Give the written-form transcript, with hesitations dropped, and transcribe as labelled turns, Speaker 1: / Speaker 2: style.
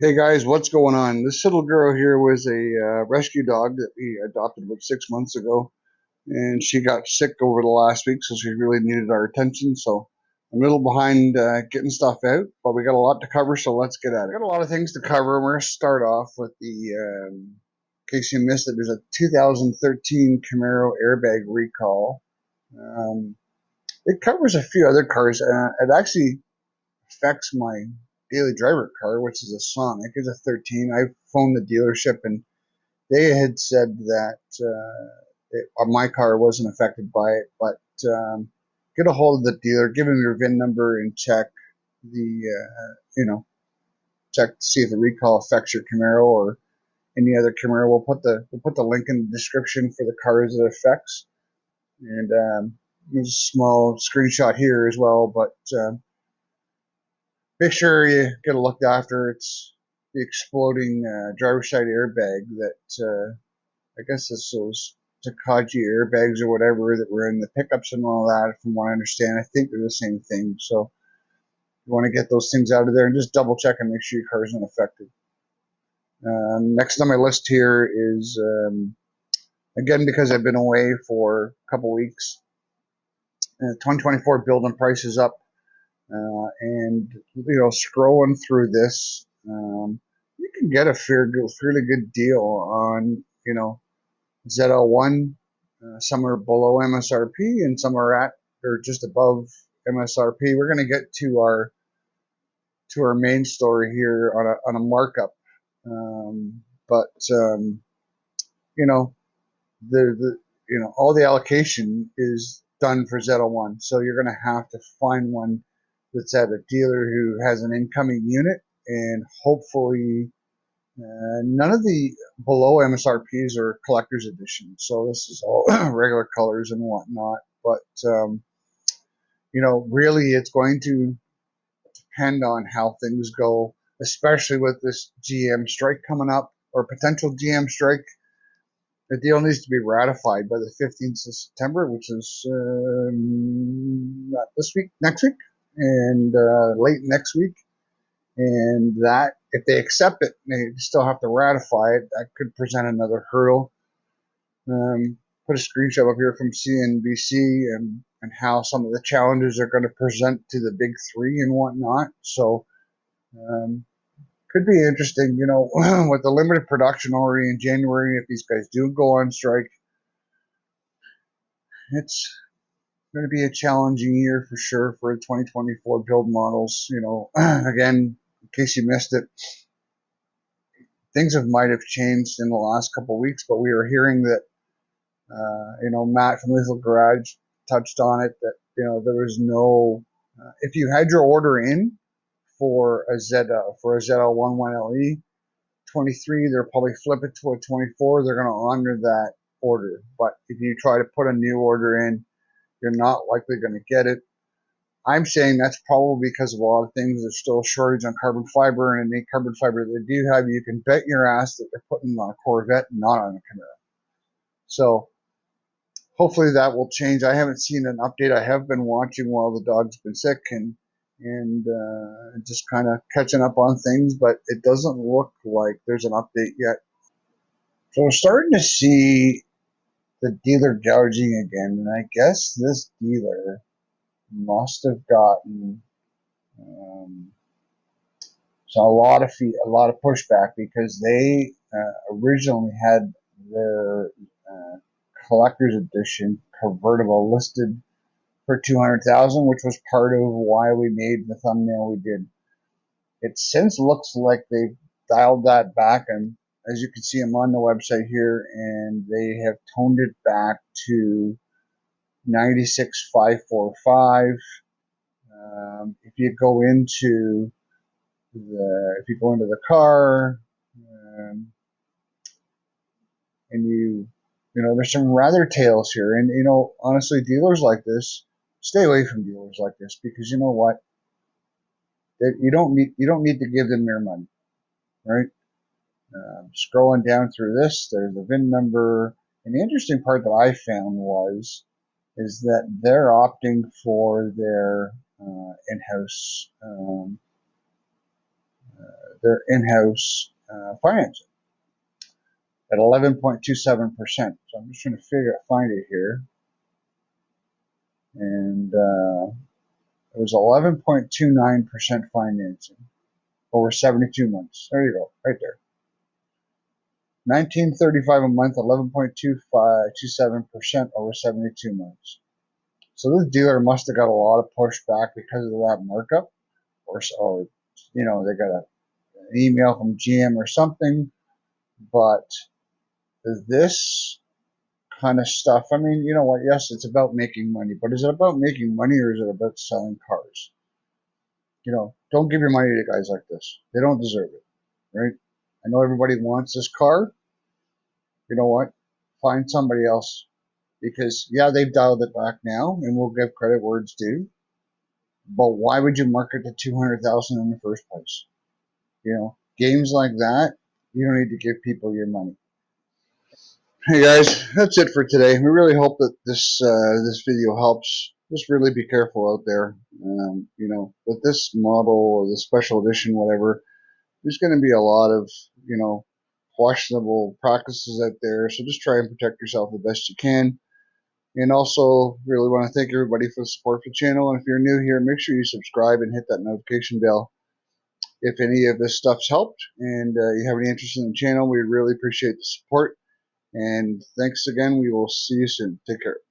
Speaker 1: Hey guys, what's going on? This little girl here was a rescue dog that we adopted about 6 months ago, and she got sick over the last week, so she really needed our attention. So I'm a little behind getting stuff out, but we got a lot to cover, so let's get at it. We got a lot of things to cover. We're going to start off with in case you missed it, there's a 2013 Camaro Airbag recall. Um, it covers a few other cars. It actually affects my daily driver car, which is a Sonic. It's a 13. I phoned the dealership and they had said that my car wasn't affected by it, but get a hold of the dealer, give him your VIN number, and check the check to see if the recall affects your Camaro or any other Camaro. We'll put the link in the description for the cars it affects, and there's a small screenshot here as well, but. Make sure you get it looked after. It's the exploding driver's side airbag that I guess it's those Takagi airbags or whatever that were in the pickups and all that. From what I understand, I think they're the same thing. So you want to get those things out of there and just double check and make sure your car isn't affected. Next on my list here is again because I've been away for a couple weeks. 2024 building prices up. And scrolling through this, you can get a fairly good deal on ZL1. Some are below MSRP, and some are at or just above MSRP. We're going to get to our main story here on a markup, but you know all the allocation is done for ZL1, so you're going to have to find one that's at a dealer who has an incoming unit, and hopefully none of the below MSRPs are collector's edition. So this is all regular colors and whatnot. But really, it's going to depend on how things go, especially with this GM strike coming up or potential GM strike. The deal needs to be ratified by the 15th of September, which is not this week, next week, and late next week. And that, if they accept it, they still have to ratify it. That could present another hurdle. Put a screenshot up here from CNBC and how some of the challenges are going to present to the big three and whatnot. So could be interesting, with the limited production already in January. If these guys do go on strike, it's going to be a challenging year for sure for the 2024 build models. Again, in case you missed it, things might have changed in the last couple of weeks, but we were hearing that, Matt from Lethal Garage touched on it, that, there was no, if you had your order in for a ZL1 1LE 23, they'll probably flip it to a 24. They're going to honor that order. But if you try to put a new order in, you're not likely going to get it. I'm saying that's probably because of a lot of things. There's still a shortage on carbon fiber, and any carbon fiber they do have, you can bet your ass that they're putting on a Corvette, not on a Camaro. So hopefully that will change. I haven't seen an update. I have been watching while the dog's been sick and just kind of catching up on things, but it doesn't look like there's an update yet. So we're starting to see the dealer gouging again, and I guess this dealer must have gotten so a lot of pushback because they originally had their collector's edition convertible listed for $200,000, which was part of why we made the thumbnail we did. It since looks like they've dialed that back, and as you can see, I'm on the website here, and they have toned it back to 96,545. If you go into the car, and there's some rather tales here, and honestly, dealers like this, stay away from dealers like this, because you know what, you don't need to give them your money, right? Scrolling down through this, there's the VIN number, and the interesting part that I found is that they're opting for their in-house their in-house financing at 11.27%. So I'm just trying to find it here. And it was 11.29% financing over 72 months. There you go, right there. $19.35 a month, 11.27% over 72 months. So this dealer must have got a lot of pushback because of that markup, or you know, they got an email from GM or something. But this kind of stuff, I mean, you know what? Yes, it's about making money, but is it about making money or is it about selling cars? You know, don't give your money to guys like this. They don't deserve it, right? I know everybody wants this car. You know what? Find somebody else, because yeah, they've dialed it back now, and we'll give credit where it's due. But why would you market to 200,000 in the first place? You know, games like that, you don't need to give people your money. Hey guys, that's it for today. We really hope that this video helps. Just really be careful out there. You know, with this model or the special edition, whatever, there's going to be a lot of, you know, questionable practices out there. So just try and protect yourself the best you can. And also, really want to thank everybody for the support for the channel. And if you're new here, make sure you subscribe and hit that notification bell if any of this stuff's helped. And you have any interest in the channel, we really appreciate the support. And thanks again. We will see you soon. Take care.